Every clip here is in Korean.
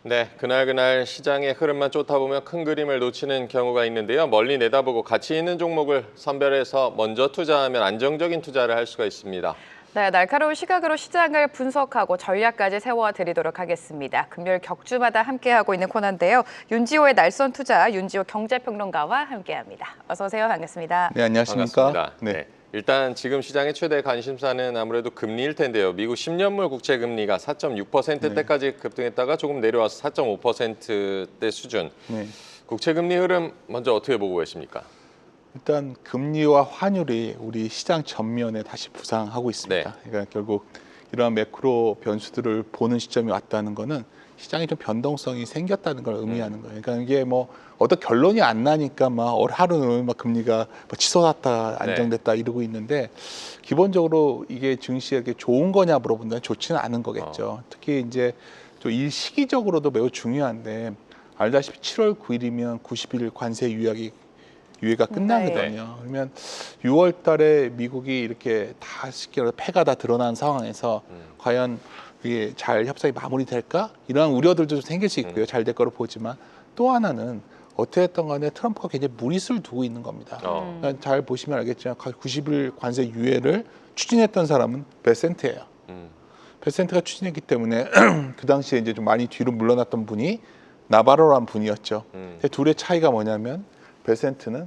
네, 그날 시장의 흐름만 쫓다 보면 큰 그림을 놓치는 경우가 있는데요. 멀리 내다보고 가치 있는 종목을 선별해서 먼저 투자하면 안정적인 투자를 할 수가 있습니다. 네, 날카로운 시각으로 시장을 분석하고 전략까지 세워드리도록 하겠습니다. 금요일 격주마다 함께하고 있는 코너인데요. 윤지호의 날선 투자, 윤지호 경제평론가와 함께합니다. 어서 오세요. 반갑습니다. 네, 안녕하십니까? 반갑습니다. 네. 일단 지금 시장의 최대 관심사는 아무래도 금리일 텐데요. 미국 10년물 국채 금리가 4.6%대까지 급등했다가 조금 내려와서 4.5%대 수준. 네. 국채 금리 흐름 먼저 어떻게 보고 계십니까? 일단 금리와 환율이 우리 시장 전면에 다시 부상하고 있습니다. 네. 그러니까 결국 이러한 매크로 변수들을 보는 시점이 왔다는 거는 시장이 좀 변동성이 생겼다는 걸 의미하는 거예요. 그러니까 이게 뭐 어떤 결론이 안 나니까 막 하루는 막 금리가 뭐 치솟았다 안정됐다 이러고 있는데 기본적으로 이게 증시에 좋은 거냐 물어본다면 좋지는 않은 거겠죠. 특히 이제 또 이 시기적으로도 매우 중요한데 알다시피 7월 9일이면 90일 관세 유예가 끝나거든요. 그러면 6월 달에 미국이 이렇게 다 쉽게 패가 다 드러난 상황에서 과연 이게 잘 협상이 마무리될까? 이런 우려들도 좀 생길 수 있고요. 잘 될 거로 보지만 또 하나는 어떻게 했던 간에 트럼프가 굉장히 무리수를 두고 있는 겁니다. 그러니까 잘 보시면 알겠지만 90일 관세 유예를 추진했던 사람은 베센트예요. 베센트가 추진했기 때문에 그 당시에 이제 좀 많이 뒤로 물러났던 분이 나바로라는 분이었죠. 둘의 차이가 뭐냐면 베센트는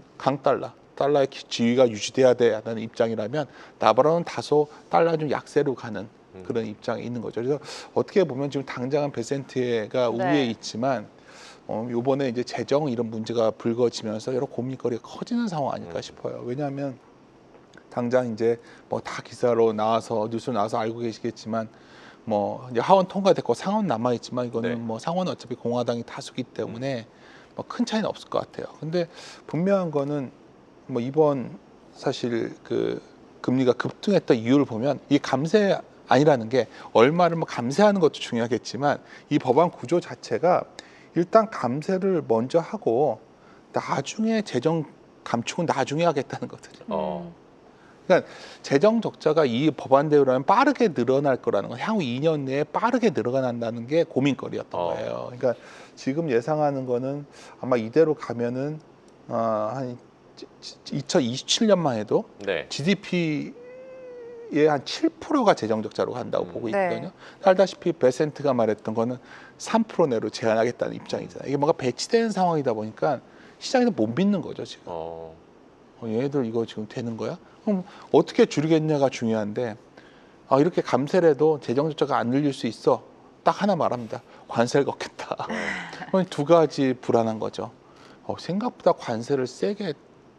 달러의 지위가 유지돼야 되는 입장이라면 나바로는 다소 달러 좀 약세로 가는 그런 입장에 있는 거죠. 그래서 어떻게 보면 지금 당장은 베센트가 우위에 있지만 이번에 이제 재정 이런 문제가 불거지면서 여러 고민거리가 커지는 상황 아닐까 싶어요. 왜냐하면 당장 이제 뭐 다 기사로 나와서 뉴스로 나와서 알고 계시겠지만 뭐 이제 하원 통과됐고 상원 남아 있지만 이거는 뭐 상원은 어차피 공화당이 다수기 때문에 뭐 큰 차이는 없을 것 같아요. 근데 분명한 거는 뭐 이번 사실 그 금리가 급등했던 이유를 보면 이 감세 아니라는 게 얼마를 뭐 감세하는 것도 중요하겠지만 이 법안 구조 자체가 일단 감세를 먼저 하고 나중에 재정 감축은 나중에 하겠다는 거거든요. 그러니까 재정 적자가 이 법안대로라면 빠르게 늘어날 거라는 건 향후 2년 내에 빠르게 늘어난다는 게 고민거리였던 거예요. 그러니까 지금 예상하는 거는 아마 이대로 가면은 한 2027년만 해도 GDP의 한 7%가 재정 적자로 간다고 보고 있거든요. 알다시피 베센트가 말했던 거는 3% 내로 제한하겠다는 입장이잖아요. 이게 뭔가 배치되는 상황이다 보니까 시장에서 못 믿는 거죠 지금. 얘네들 이거 지금 되는 거야? 그럼 어떻게 줄이겠냐가 중요한데 이렇게 감세를 해도 재정 적자가 안 늘릴 수 있어. 딱 하나 말합니다. 관세를 걷겠다. 두 가지 불안한 거죠. 생각보다 관세를 세게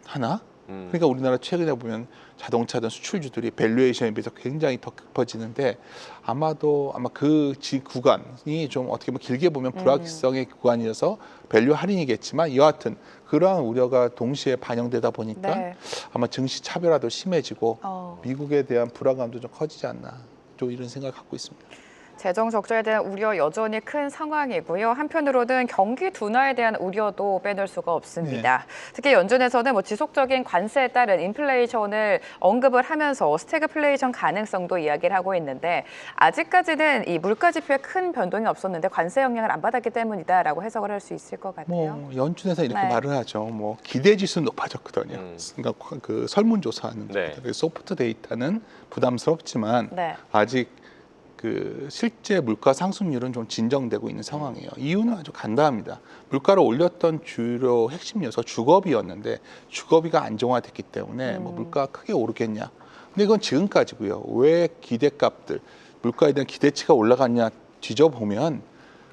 하나? 그러니까 우리나라 최근에 보면 자동차든 수출주들이 밸류에이션에 비해서 굉장히 더 깊어지는데 아마 그 구간이 좀 어떻게 보면 길게 보면 불확실성의 구간이어서 밸류 할인이겠지만 여하튼 그러한 우려가 동시에 반영되다 보니까 아마 증시 차별화도 심해지고 미국에 대한 불안감도 좀 커지지 않나 좀 이런 생각을 갖고 있습니다. 재정 적자에 대한 우려 여전히 큰 상황이고요. 한편으로는 경기 둔화에 대한 우려도 빼놓을 수가 없습니다. 특히 연준에서는 뭐 지속적인 관세에 따른 인플레이션을 언급을 하면서 스태그플레이션 가능성도 이야기를 하고 있는데 아직까지는 이 물가 지표에 큰 변동이 없었는데 관세 영향을 안 받았기 때문이다라고 해석을 할 수 있을 것 같아요. 뭐 연준에서 이렇게 말을 하죠. 뭐 기대 지수는 높아졌거든요. 그러니까 그 설문조사하는 소프트 데이터는 부담스럽지만 아직 그 실제 물가 상승률은 좀 진정되고 있는 상황이에요. 이유는 아주 간단합니다. 물가를 올렸던 주요 핵심 요소 주거비였는데 주거비가 안정화됐기 때문에 뭐 물가가 크게 오르겠냐. 근데 이건 지금까지고요. 왜 기대값들, 물가에 대한 기대치가 올라갔냐 뒤져보면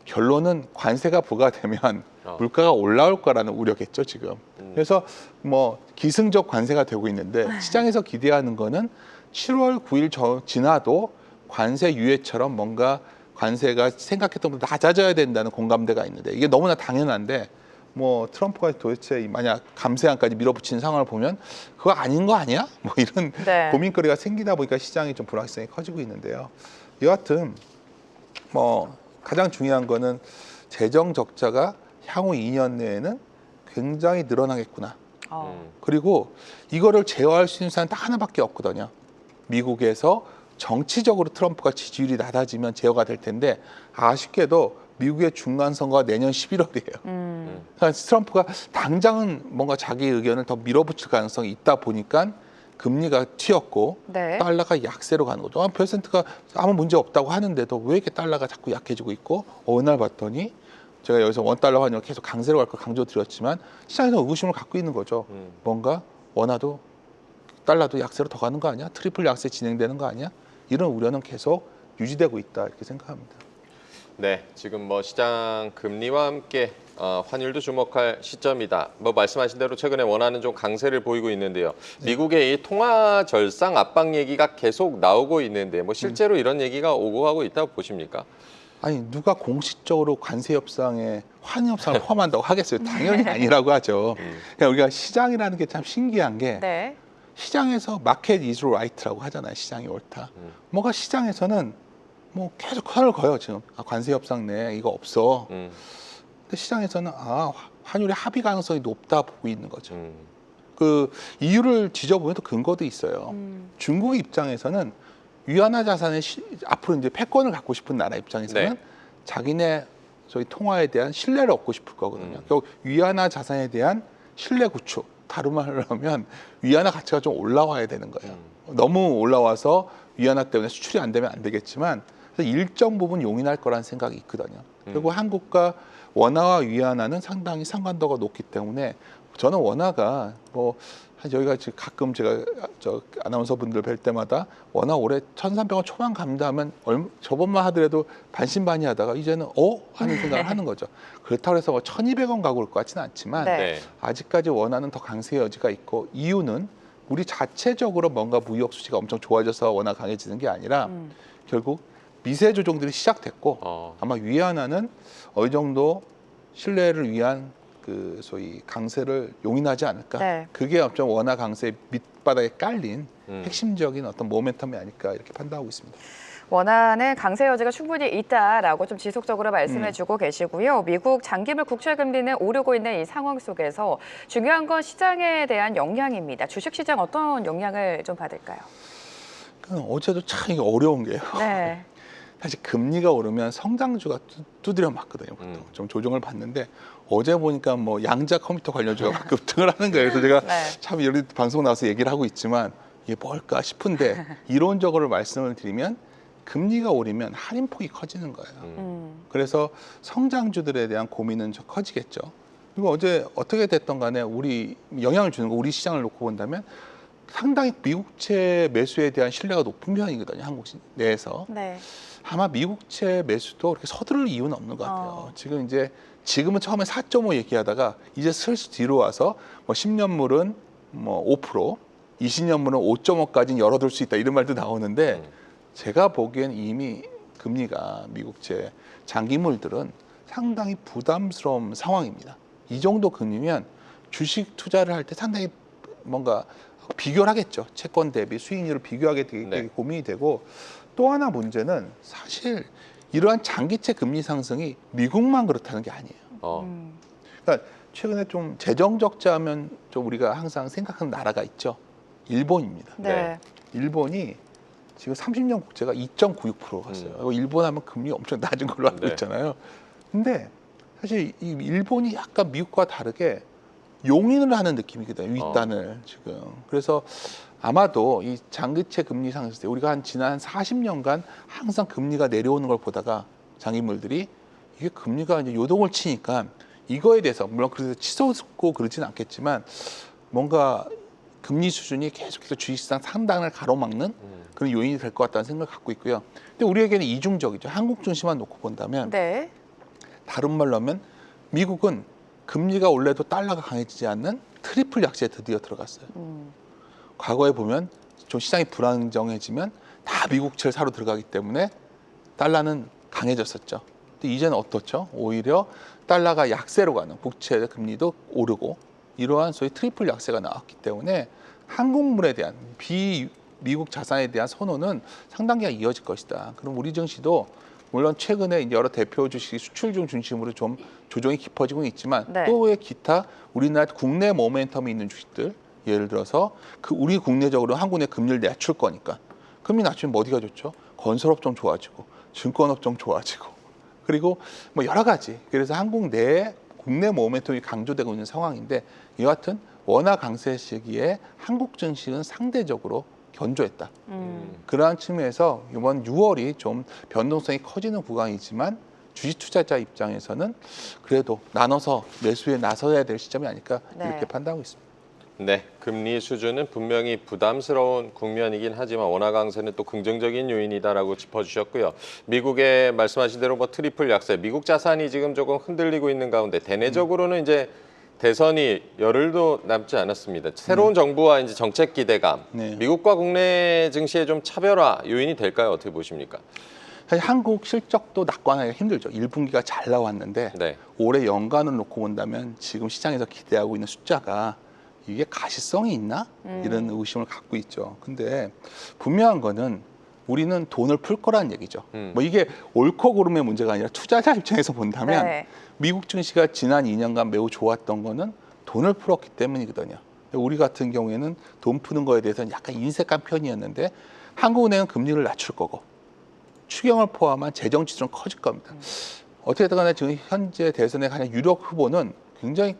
결론은 관세가 부과되면 물가가 올라올 거라는 우려겠죠, 지금. 그래서 뭐 기승적 관세가 되고 있는데 시장에서 기대하는 거는 7월 9일 지나도 관세 유예처럼 뭔가 관세가 생각했던 것보다 낮아져야 된다는 공감대가 있는데 이게 너무나 당연한데 뭐 트럼프가 도대체 만약 감세안까지 밀어붙이는 상황을 보면 그거 아닌 거 아니야? 뭐 이런 고민거리가 생기다 보니까 시장이 좀 불확실성이 커지고 있는데요. 여하튼 뭐 가장 중요한 거는 재정 적자가 향후 2년 내에는 굉장히 늘어나겠구나. 그리고 이거를 제어할 수 있는 사람은 딱 하나밖에 없거든요. 미국에서 정치적으로 트럼프가 지지율이 낮아지면 제어가 될 텐데 아쉽게도 미국의 중간 선거가 내년 11월이에요. 그러니까 트럼프가 당장은 뭔가 자기 의견을 더 밀어붙일 가능성이 있다 보니까 금리가 튀었고 네. 달러가 약세로 가는 거죠. 퍼센트가 아무 문제 없다고 하는데도 왜 이렇게 달러가 자꾸 약해지고 있고 어느 날 봤더니 제가 여기서 원달러 환율 계속 강세로 갈 거 강조드렸지만 시장에서 의구심을 갖고 있는 거죠. 뭔가 원화도 달러도 약세로 더 가는 거 아니야? 트리플 약세 진행되는 거 아니야? 이런 우려는 계속 유지되고 있다 이렇게 생각합니다. 네, 지금 뭐 시장 금리와 함께 환율도 주목할 시점이다. 뭐 말씀하신 대로 최근에 원화는 좀 강세를 보이고 있는데요. 미국의 이 통화 절상 압박 얘기가 계속 나오고 있는데 뭐 실제로 이런 얘기가 오고 가고 있다고 보십니까? 아니 누가 공식적으로 관세 협상에 환율 협상을 포함한다고 하겠어요? 당연히 아니라고 하죠. 그러니까 우리가 시장이라는 게 참 신기한 게 네. 시장에서 마켓 is right라고 하잖아요. 시장이 옳다. 뭐가 시장에서는 뭐 계속 선을 그어요 지금. 관세 협상 내 이거 없어. 근데 시장에서는 환율의 합의 가능성이 높다 보고 있는 거죠. 그 이유를 지져보면 또 근거도 있어요. 중국 입장에서는 위안화 자산의 앞으로 이제 패권을 갖고 싶은 나라 입장에서는 네. 자기네 저희 통화에 대한 신뢰를 얻고 싶을 거거든요. 결국 위안화 자산에 대한 신뢰 구축. 다른 말로 하면 위안화 가치가 좀 올라와야 되는 거예요. 너무 올라와서 위안화 때문에 수출이 안 되면 안 되겠지만 그래서 일정 부분 용인할 거라는 생각이 있거든요. 그리고 한국과 원화와 위안화는 상당히 상관도가 높기 때문에 저는 원화가 뭐 저희가 지금 가끔 제가 저 아나운서 분들 뵐 때마다 원화 올해 1,300원 초반 갑니다 하면 저번만 하더라도 반신반의하다가 이제는 하는 생각을 하는 거죠. 그렇다고 해서 뭐 1,200원 가고 올 것 같지는 않지만 네. 아직까지 원화는 더 강세 여지가 있고 이유는 우리 자체적으로 뭔가 무역 수지가 엄청 좋아져서 원화 강해지는 게 아니라 결국 미세 조정들이 시작됐고 아마 위안화는 어느 정도 신뢰를 위한 그 소위 강세를 용인하지 않을까. 네. 그게 어떤 원화 강세 밑바닥에 깔린 핵심적인 어떤 모멘텀이 아닐까 이렇게 판단하고 있습니다. 원화는 강세 여지가 충분히 있다라고 좀 지속적으로 말씀해주고 계시고요. 미국 장기물 국채 금리는 오르고 있는 이 상황 속에서 중요한 건 시장에 대한 영향입니다. 주식시장 어떤 영향을 좀 받을까요? 어제도 참 이게 어려운 게요. 네. 사실 금리가 오르면 성장주가 두드려 맞거든요. 보통 좀 조정을 받는데 어제 보니까 뭐 양자 컴퓨터 관련주가 막 급등을 하는 거예요. 그래서 제가 네. 참 여기 방송 나와서 얘기를 하고 있지만 이게 뭘까 싶은데 이론적으로 말씀을 드리면 금리가 오르면 할인폭이 커지는 거예요. 그래서 성장주들에 대한 고민은 좀 커지겠죠. 그리고 어제 어떻게 됐던 간에 우리 영향을 주는 거 우리 시장을 놓고 본다면 상당히 미국채 매수에 대한 신뢰가 높은 편이거든요. 한국 내에서. 네. 아마 미국채 매수도 그렇게 서두를 이유는 없는 것 같아요. 지금은 처음에 4.5 얘기하다가 이제 슬슬 뒤로 와서 뭐 10년물은 뭐 5%, 20년물은 5.5까지는 열어둘 수 있다 이런 말도 나오는데 제가 보기엔 이미 금리가 미국채 장기물들은 상당히 부담스러운 상황입니다. 이 정도 금리면 주식 투자를 할 때 상당히 뭔가 비교를 하겠죠. 채권 대비 수익률을 비교하게 되게 네. 고민이 되고 또 하나 문제는 사실 이러한 장기채 금리 상승이 미국만 그렇다는 게 아니에요. 그러니까 최근에 좀 재정 적자하면 좀 우리가 항상 생각하는 나라가 있죠. 일본입니다. 네. 일본이 지금 30년 국채가 2.96% 갔어요. 일본 하면 금리 엄청 낮은 걸로 알고 네. 있잖아요. 근데 사실 이 일본이 약간 미국과 다르게 용인을 하는 느낌이거든요. 윗단을 지금. 그래서 아마도 이 장기채 금리 상승 때 우리가 지난 40년간 항상 금리가 내려오는 걸 보다가 장기물들이 이게 금리가 이제 요동을 치니까 이거에 대해서 물론 그래서 치솟고 그러지는 않겠지만 뭔가 금리 수준이 계속해서 주식시장 상단을 가로막는 그런 요인이 될 것 같다는 생각을 갖고 있고요. 근데 우리에게는 이중적이죠. 한국 중심만 놓고 본다면 네. 다른 말로 하면 미국은 금리가 올라도 달러가 강해지지 않는 트리플 약세에 드디어 들어갔어요. 과거에 보면 좀 시장이 불안정해지면 다 미국채를 사러 들어가기 때문에 달러는 강해졌었죠. 근데 이제는 어떻죠? 오히려 달러가 약세로 가는 국채 금리도 오르고 이러한 소위 트리플 약세가 나왔기 때문에 한국물에 대한 비미국 자산에 대한 선호는 상당히 이어질 것이다. 그럼 우리 증시도 물론 최근에 이제 여러 대표 주식이 수출중 중심으로 좀 조정이 깊어지고 있지만 네. 또 왜 기타 우리나라 국내 모멘텀이 있는 주식들 예를 들어서 그 우리 국내적으로 한국의 금리를 낮출 거니까 금리 낮추면 어디가 좋죠? 건설업종 좋아지고 증권업종 좋아지고 그리고 뭐 여러 가지. 그래서 한국 내 국내 모멘텀이 강조되고 있는 상황인데 여하튼 원화 강세 시기에 한국 증시는 상대적으로 견조했다. 그러한 측면에서 이번 6월이 좀 변동성이 커지는 구간이지만 주식 투자자 입장에서는 그래도 나눠서 매수에 나서야 될 시점이 아닐까 이렇게 판단하고 있습니다. 네, 금리 수준은 분명히 부담스러운 국면이긴 하지만 원화 강세는 또 긍정적인 요인이다라고 짚어주셨고요. 미국의 말씀하신 대로 뭐 트리플 약세, 미국 자산이 지금 조금 흔들리고 있는 가운데 대내적으로는 이제 대선이 열흘도 남지 않았습니다. 새로운 정부와 이제 정책 기대감, 네. 미국과 국내 증시의 좀 차별화 요인이 될까요? 어떻게 보십니까? 사실 한국 실적도 낙관하기가 힘들죠. 1분기가 잘 나왔는데 네. 올해 연간을 놓고 본다면 지금 시장에서 기대하고 있는 숫자가 이게 가시성이 있나? 이런 의심을 갖고 있죠. 근데 분명한 거는 우리는 돈을 풀 거란 얘기죠. 뭐 이게 옳고 그름의 문제가 아니라 투자자 입장에서 본다면 네. 미국 증시가 지난 2년간 매우 좋았던 거는 돈을 풀었기 때문이거든요. 우리 같은 경우에는 돈 푸는 거에 대해서는 약간 인색한 편이었는데 한국은행은 금리를 낮출 거고 추경을 포함한 재정 지출은 커질 겁니다. 어떻게든 간에 지금 현재 대선의 가장 유력 후보는 굉장히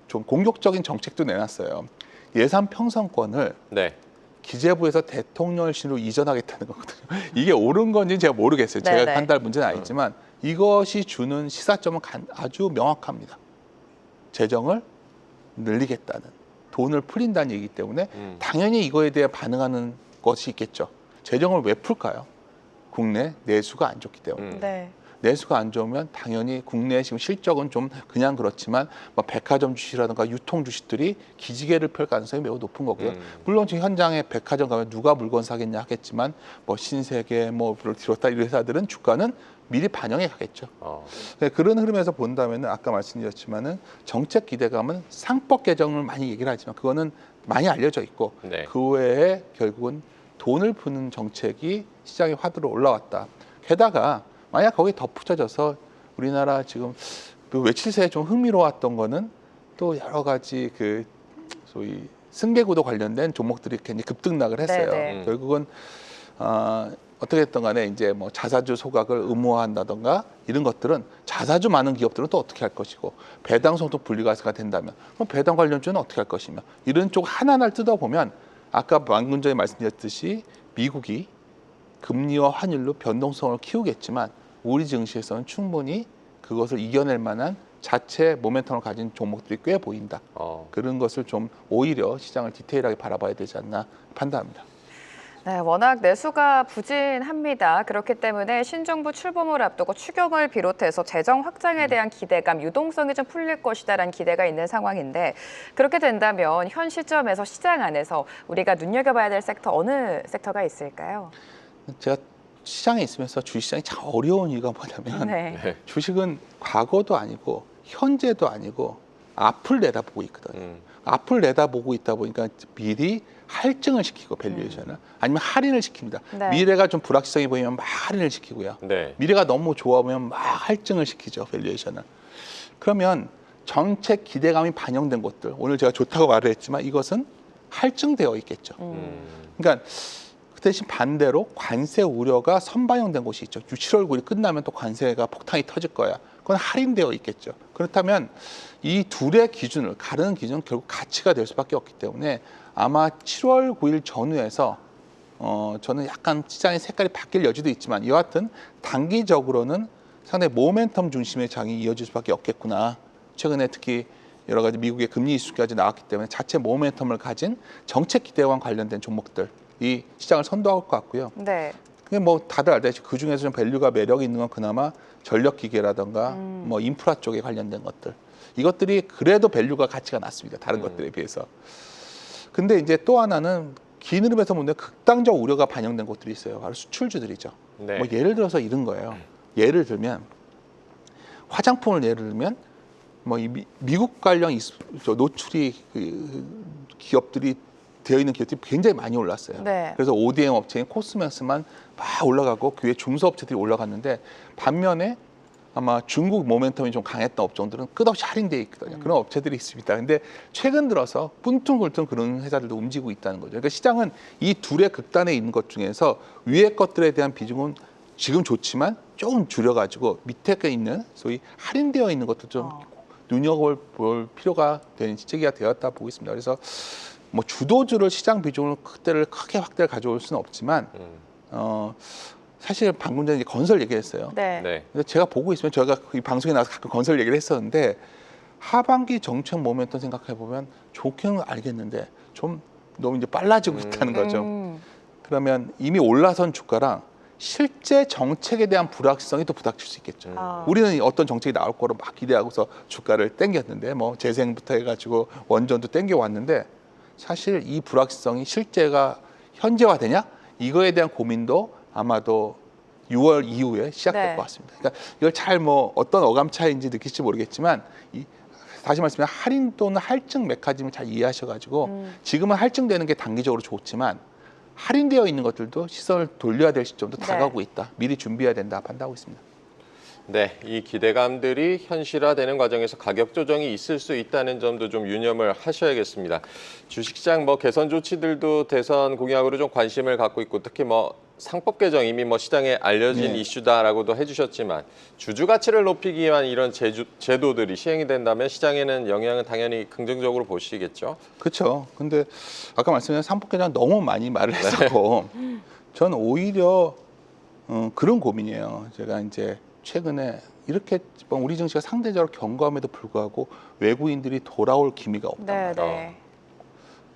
좀 공격적인 정책도 내놨어요. 예산 편성권을 네. 기재부에서 대통령실로 이전하겠다는 거거든요. 이게 옳은 건지 제가 모르겠어요. 제가 네네. 판단할 문제는 아니지만 이것이 주는 시사점은 아주 명확합니다. 재정을 늘리겠다는, 돈을 풀린다는 얘기이기 때문에 당연히 이거에 대해 반응하는 것이 있겠죠. 재정을 왜 풀까요? 국내 내수가 안 좋기 때문에. 네. 내수가 안 좋으면 당연히 국내 지금 실적은 좀 그냥 그렇지만 뭐 백화점 주식이라든가 유통 주식들이 기지개를 펼 가능성이 매우 높은 거고요. 물론 지금 현장에 백화점 가면 누가 물건 사겠냐 하겠지만 뭐 신세계 뭐를 비롯한 이 회사들은 주가는 미리 반영해 가겠죠. 네, 그런 흐름에서 본다면은 아까 말씀드렸지만은 정책 기대감은 상법 개정을 많이 얘기를 하지만 그거는 많이 알려져 있고 네. 그 외에 결국은 돈을 푸는 정책이 시장의 화두로 올라왔다. 게다가 만약 거기에 덧붙여져서 우리나라 지금 그 며칠 새에 좀 흥미로웠던 거는 또 여러 가지 그 소위 승계구도 관련된 종목들이 굉장히 급등락을 했어요. 네네. 결국은 어떻게 됐든 간에 이제 뭐 자사주 소각을 의무화한다던가 이런 것들은 자사주 많은 기업들은 또 어떻게 할 것이고 배당성도 분리가세가 된다면 그럼 배당 관련주는 어떻게 할 것이며 이런 쪽 하나하나를 뜯어보면 아까 방금 전에 말씀드렸듯이 미국이 금리와 환율로 변동성을 키우겠지만 우리 증시에서는 충분히 그것을 이겨낼 만한 자체 모멘텀을 가진 종목들이 꽤 보인다. 그런 것을 좀 오히려 시장을 디테일하게 바라봐야 되지 않나 판단합니다. 네, 워낙 내수가 부진합니다. 그렇기 때문에 신정부 출범을 앞두고 추경을 비롯해서 재정 확장에 대한 기대감, 유동성이 좀 풀릴 것이다라는 기대가 있는 상황인데 그렇게 된다면 현 시점에서 시장 안에서 우리가 눈여겨봐야 될 섹터 어느 섹터가 있을까요? 제가 시장에 있으면서 주식시장이 참 어려운 이유가 뭐냐면 네. 주식은 과거도 아니고 현재도 아니고 앞을 내다보고 있거든요. 앞을 내다보고 있다 보니까 미리 할증을 시키고 밸류에이션을 아니면 할인을 시킵니다. 네. 미래가 좀 불확실성이 보이면 막 할인을 시키고요. 네. 미래가 너무 좋아 보면 막 할증을 시키죠. 밸류에이션을. 그러면 정책 기대감이 반영된 것들 오늘 제가 좋다고 말을 했지만 이것은 할증되어 있겠죠. 그러니까 그 대신 반대로 관세 우려가 선반영된 곳이 있죠. 7월 9일 끝나면 또 관세가 폭탄이 터질 거야. 그건 할인되어 있겠죠. 그렇다면 이 둘의 기준을 가르는 기준은 결국 가치가 될 수밖에 없기 때문에 아마 7월 9일 전후에서 저는 약간 시장의 색깔이 바뀔 여지도 있지만 여하튼 단기적으로는 상당히 모멘텀 중심의 장이 이어질 수밖에 없겠구나. 최근에 특히 여러 가지 미국의 금리 이슈까지 나왔기 때문에 자체 모멘텀을 가진 정책 기대와 관련된 종목들 이 시장을 선도할 것 같고요. 네. 그게 뭐 다들 알다시피 그 중에서 좀 밸류가 매력이 있는 건 그나마 전력 기계라든가 뭐 인프라 쪽에 관련된 것들 이것들이 그래도 밸류가 가치가 낮습니다. 다른 것들에 비해서. 근데 이제 또 하나는 긴 흐름에서 보면 극단적 우려가 반영된 것들이 있어요. 바로 수출주들이죠. 네. 뭐 예를 들어서 이런 거예요. 예를 들면 화장품을 예를 들면 뭐 이 미국 관련 노출이 그 기업들이 되어 있는 기업들이 굉장히 많이 올랐어요. 네. 그래서 ODM 업체인 코스맥스만 막 올라가고 그 외 중소업체들이 올라갔는데 반면에 아마 중국 모멘텀이 좀 강했던 업종들은 끝없이 할인되어 있거든요. 그런 업체들이 있습니다. 근데 최근 들어서 뚠퉁굴퉁 그런 회사들도 움직이고 있다는 거죠. 그러니까 시장은 이 둘의 극단에 있는 것 중에서 위의 것들에 대한 비중은 지금 좋지만 조금 줄여가지고 밑에 있는 소위 할인되어 있는 것도 좀 눈여겨볼 필요가 되는 시기가 되었다 보고 있습니다. 그래서 뭐 주도주를 시장 비중을 그때를 크게 확대를 가져올 수는 없지만 사실 방금 전에 이제 건설 얘기했어요. 네. 네. 근데 제가 보고 있으면 저희가 이 방송에 나와서 가끔 건설 얘기를 했었는데 하반기 정책 모멘텀 생각해 보면 좋게는 알겠는데 좀 너무 이제 빨라지고 있다는 거죠. 그러면 이미 올라선 주가랑 실제 정책에 대한 불확실성이 또 부닥칠 수 있겠죠. 우리는 어떤 정책이 나올 거로 막 기대하고서 주가를 땡겼는데 뭐 재생부터 해가지고 원전도 땡겨 왔는데 사실 이 불확실성이 실제가 현재화되냐? 이거에 대한 고민도 아마도 6월 이후에 시작될 네. 것 같습니다. 그러니까 이걸 잘 뭐 어떤 어감 차이인지 느낄지 모르겠지만 다시 말씀드리면 할인 또는 할증 메커니즘을 잘 이해하셔가지고 지금은 할증되는 게 단기적으로 좋지만 할인되어 있는 것들도 시선을 돌려야 될 시점도 네. 다가오고 있다. 미리 준비해야 된다 판단하고 있습니다. 네, 이 기대감들이 현실화되는 과정에서 가격 조정이 있을 수 있다는 점도 좀 유념을 하셔야겠습니다. 주식시장 뭐 개선 조치들도 대선 공약으로 좀 관심을 갖고 있고 특히 뭐 상법 개정 이미 뭐 시장에 알려진 네. 이슈다라고도 해주셨지만 주주 가치를 높이기 위한 이런 제도들이 시행이 된다면 시장에는 영향은 당연히 긍정적으로 보시겠죠. 그렇죠. 근데 아까 말씀드린 상법개정 너무 많이 말을 했었고 저는 오히려 그런 고민이에요. 제가 이제 최근에 이렇게 우리 증시가 상대적으로 견고함에도 불구하고 외국인들이 돌아올 기미가 없단 네, 말이에요. 네.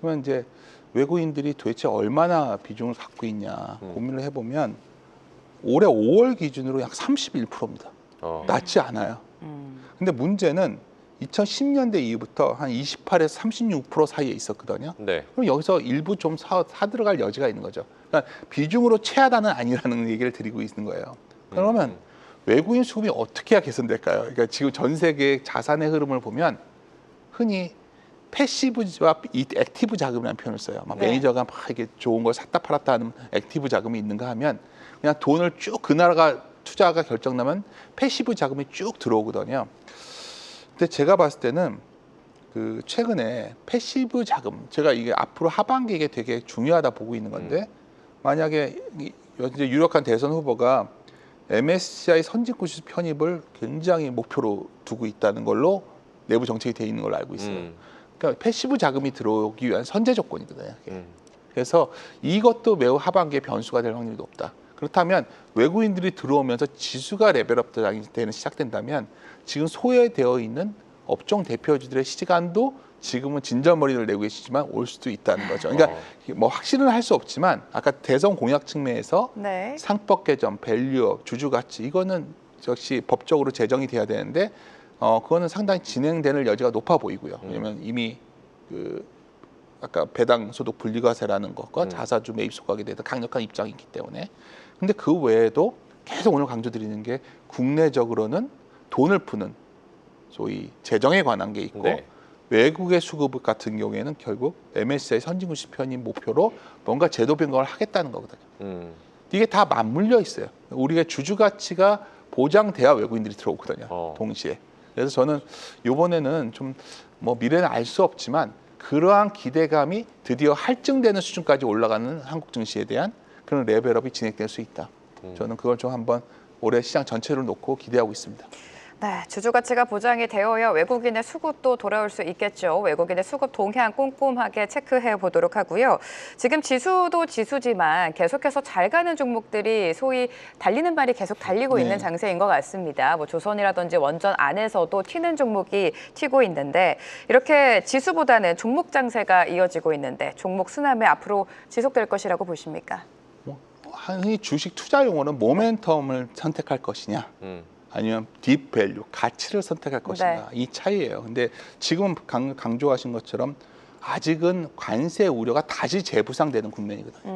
그러면 이제 외국인들이 도대체 얼마나 비중을 갖고 있냐 고민을 해보면 올해 5월 기준으로 약 31%입니다. 낮지 않아요. 근데 문제는 2010년대 이후부터 한 28에서 36% 사이에 있었거든요. 네. 그럼 여기서 일부 좀 사 들어갈 여지가 있는 거죠. 그러니까 비중으로 최하단은 아니라는 얘기를 드리고 있는 거예요. 그러면 외국인 수급이 어떻게 해야 개선될까요? 그러니까 지금 전 세계 자산의 흐름을 보면 흔히 패시브와 액티브 자금이라는 표현을 써요. 막 네. 매니저가 막 이게 좋은 걸 샀다 팔았다 하는 액티브 자금이 있는가 하면 그냥 돈을 쭉 그 나라가 투자가 결정나면 패시브 자금이 쭉 들어오거든요. 근데 제가 봤을 때는 그 최근에 패시브 자금 제가 이게 앞으로 하반기에 이게 되게 중요하다 보고 있는 건데 만약에 이제 유력한 대선 후보가 MSCI 선진국 지수 편입을 굉장히 목표로 두고 있다는 걸로 내부 정책이 돼 있는 걸로 알고 있어요. 그러니까 패시브 자금이 들어오기 위한 선제 조건이거든요. 그래서 이것도 매우 하반기에 변수가 될 확률이 높다. 그렇다면 외국인들이 들어오면서 지수가 레벨업 되는 시작된다면 지금 소외되어 있는 업종 대표주들의 시간도 지금은 진절머리를 내고 계시지만 올 수도 있다는 거죠. 그러니까 뭐 확신은 할 수 없지만 아까 대선 공약 측면에서 네. 상법 개정, 밸류업, 주주 가치 이거는 역시 법적으로 제정이 돼야 되는데 그거는 상당히 진행되는 여지가 높아 보이고요. 왜냐하면 이미 그 아까 배당 소득 분리과세라는 것과 자사주 매입 소각에 대해서 강력한 입장이 있기 때문에 근데 그 외에도 계속 오늘 강조드리는 게 국내적으로는 돈을 푸는 소위 재정에 관한 게 있고 네. 외국의 수급 같은 경우에는 결국 MSCI 선진국 지수 편입 목표로 뭔가 제도 변경을 하겠다는 거거든요. 이게 다 맞물려 있어요. 우리가 주주 가치가 보장돼야 외국인들이 들어오거든요. 동시에. 그래서 저는 이번에는 좀 뭐 미래는 알 수 없지만 그러한 기대감이 드디어 할증되는 수준까지 올라가는 한국 증시에 대한 그런 레벨업이 진행될 수 있다. 저는 그걸 좀 한번 올해 시장 전체를 놓고 기대하고 있습니다. 네, 주주 가치가 보장이 되어야 외국인의 수급도 돌아올 수 있겠죠. 외국인의 수급 동향 꼼꼼하게 체크해 보도록 하고요. 지금 지수도 지수지만 계속해서 잘 가는 종목들이 소위 달리는 말이 계속 달리고 네. 있는 장세인 것 같습니다. 뭐 조선이라든지 원전 안에서도 튀는 종목이 튀고 있는데 이렇게 지수보다는 종목 장세가 이어지고 있는데 종목 순환매 앞으로 지속될 것이라고 보십니까? 흔히 주식 투자 용어는 모멘텀을 선택할 것이냐 아니면 딥 밸류, 가치를 선택할 것인가 네. 이 차이예요. 근데 지금 강조하신 것처럼 아직은 관세 우려가 다시 재부상되는 국면이거든요.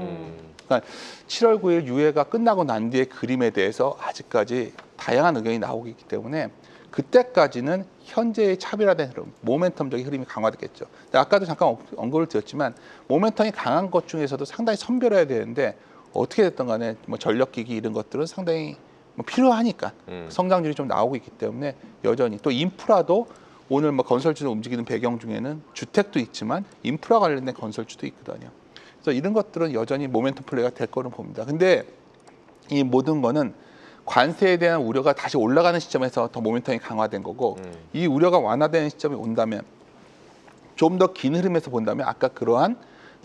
그러니까 7월 9일 유예가 끝나고 난 뒤의 그림에 대해서 아직까지 다양한 의견이 나오고 있기 때문에 그때까지는 현재의 차별화된 흐름, 모멘텀적인 흐름이 강화되겠죠. 근데 아까도 잠깐 언급을 드렸지만 모멘텀이 강한 것 중에서도 상당히 선별해야 되는데 어떻게 됐든 간에 뭐 전력기기 이런 것들은 상당히 뭐 필요하니까 성장률이 좀 나오고 있기 때문에 여전히 또 인프라도 오늘 뭐 건설주를 움직이는 배경 중에는 주택도 있지만 인프라 관련된 건설주도 있거든요. 그래서 이런 것들은 여전히 모멘텀 플레이가 될 거는 봅니다. 근데 이 모든 거는 관세에 대한 우려가 다시 올라가는 시점에서 더 모멘텀이 강화된 거고 이 우려가 완화되는 시점이 온다면 좀 더 긴 흐름에서 본다면 아까 그러한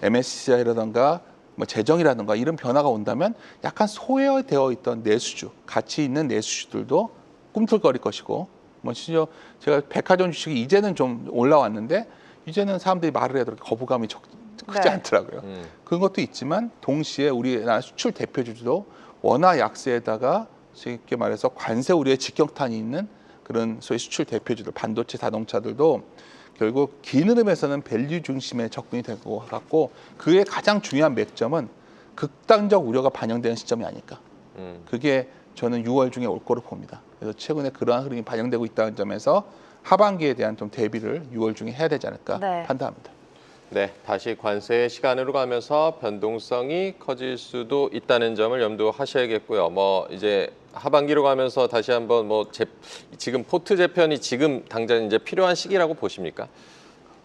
MSCI라든가 뭐 재정이라든가 이런 변화가 온다면 약간 소외되어 있던 내수주, 가치 있는 내수주들도 꿈틀거릴 것이고 뭐 심지어 제가 백화점 주식이 이제는 좀 올라왔는데 이제는 사람들이 말을 해도 거부감이 크지 네. 않더라고요. 그런 것도 있지만 동시에 우리나라 수출 대표주도 원화 약세에다가 쉽게 말해서 관세 우려의 직격탄이 있는 그런 소위 수출 대표주들, 반도체, 자동차들도 결국 긴 흐름에서는 밸류 중심의 접근이 될 것 같고 그의 가장 중요한 맥점은 극단적 우려가 반영되는 시점이 아닐까. 그게 저는 6월 중에 올 거로 봅니다. 그래서 최근에 그러한 흐름이 반영되고 있다는 점에서 하반기에 대한 좀 대비를 6월 중에 해야 되지 않을까 네. 판단합니다. 네, 다시 관세의 시간으로 가면서 변동성이 커질 수도 있다는 점을 염두하셔야겠고요. 뭐 이제 하반기로 가면서 다시 한번 뭐 지금 포트 재편이 지금 당장 이제 필요한 시기라고 보십니까?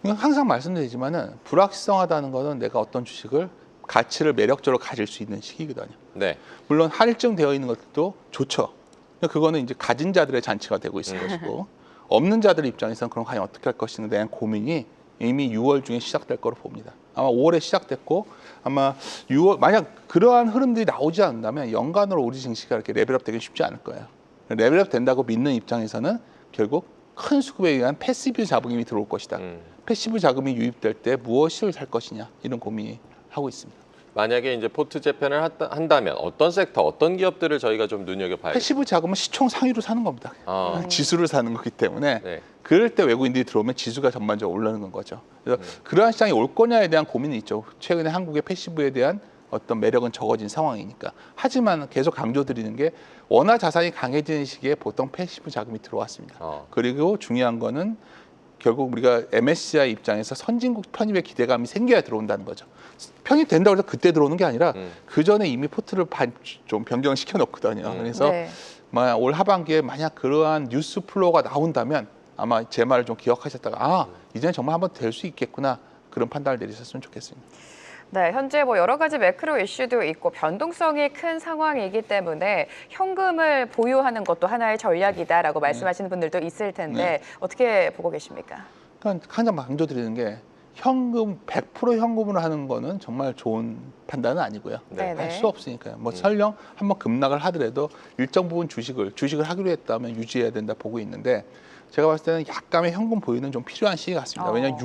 항상 말씀드리지만은 불확실성하다는 거는 내가 어떤 주식을 가치를 매력적으로 가질 수 있는 시기거든요. 네. 물론 할증되어 있는 것도 좋죠. 그거는 이제 가진 자들의 잔치가 되고 있을 것이고 없는 자들 입장에서는 그럼 과연 어떻게 할 것인가에 대한 고민이 이미 6월 중에 시작될 거로 봅니다. 아마 5월에 시작됐고 아마 6월 만약 그러한 흐름들이 나오지 않는다면 연간으로 우리 증시가 이렇게 레벨업 되기 쉽지 않을 거예요. 레벨업 된다고 믿는 입장에서는 결국 큰 수급에 의한 패시브 자금이 들어올 것이다. 패시브 자금이 유입될 때 무엇을 살 것이냐 이런 고민이 하고 있습니다. 만약에 이제 포트 재편을 한다면 어떤 섹터, 어떤 기업들을 저희가 좀 눈여겨봐야겠죠? 패시브 자금은 시총 상위로 사는 겁니다. 지수를 사는 거기 때문에 네. 그럴 때 외국인들이 들어오면 지수가 전반적으로 올라가는 거죠. 그래서 그러한 시장이 올 거냐에 대한 고민이 있죠. 최근에 한국의 패시브에 대한 어떤 매력은 적어진 상황이니까. 하지만 계속 강조드리는 게 원화 자산이 강해지는 시기에 보통 패시브 자금이 들어왔습니다. 그리고 중요한 거는 결국 우리가 MSCI 입장에서 선진국 편입의 기대감이 생겨야 들어온다는 거죠. 편입된다고 해서 그때 들어오는 게 아니라 그 전에 이미 포트를 좀 변경을 시켜놓거든요. 그래서 네. 올 하반기에 만약 그러한 뉴스 플로우가 나온다면 아마 제 말을 좀 기억하셨다가 이제는 정말 한번 될 수 있겠구나 그런 판단을 내리셨으면 좋겠습니다. 네, 현재 뭐 여러 가지 매크로 이슈도 있고 변동성이 큰 상황이기 때문에 현금을 보유하는 것도 하나의 전략이다라고 말씀하시는 분들도 있을 텐데 어떻게 보고 계십니까? 그러니까 항상 강조드리는 게 현금 100% 현금으로 하는 거는 정말 좋은 판단은 아니고요. 네. 할 수 없으니까요. 뭐 설령 한번 급락을 하더라도 일정 부분 주식을 하기로 했다면 유지해야 된다 보고 있는데 제가 봤을 때는 약간의 현금 보유는 좀 필요한 시기 같습니다. 왜냐하면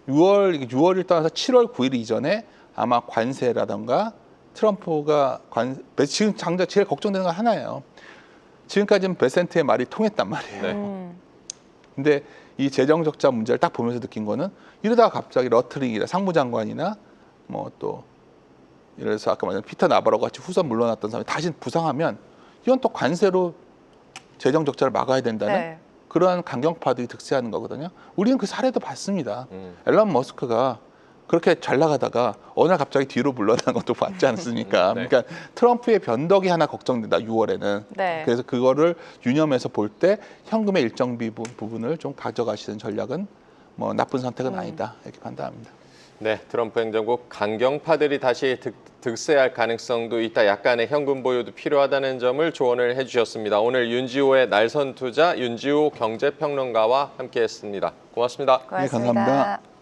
6월을 떠나서 7월 9일 이전에 아마 관세라든가 트럼프가 지금 당장 제일 걱정되는 건 하나예요. 지금까지는 베센트의 말이 통했단 말이에요. 근데 이 재정 적자 문제를 딱 보면서 느낀 거는 이러다가 갑자기 러틀링이나 상무장관이나 뭐 또 예를 들어서 아까 말한 피터 나바로 같이 후선 물러났던 사람이 다시 부상하면 이건 또 관세로 재정 적자를 막아야 된다는 그러한 강경파들이 득세하는 거거든요. 우리는 그 사례도 봤습니다. 앨런 머스크가 그렇게 잘 나가다가 어느 날 갑자기 뒤로 물러나는 것도 봤지 않습니까? 그러니까 트럼프의 변덕이 하나 걱정된다. 6월에는. 그래서 그거를 유념해서 볼 때 현금의 일정 부분을 좀 가져가시는 전략은 뭐 나쁜 선택은 아니다. 이렇게 판단합니다. 네, 트럼프 행정국 강경파들이 다시 득세할 가능성도 있다. 약간의 현금 보유도 필요하다는 점을 조언을 해주셨습니다. 오늘 윤지호의 날선 투자 윤지호 경제평론가와 함께했습니다. 고맙습니다. 고맙습니다. 네, 감사합니다.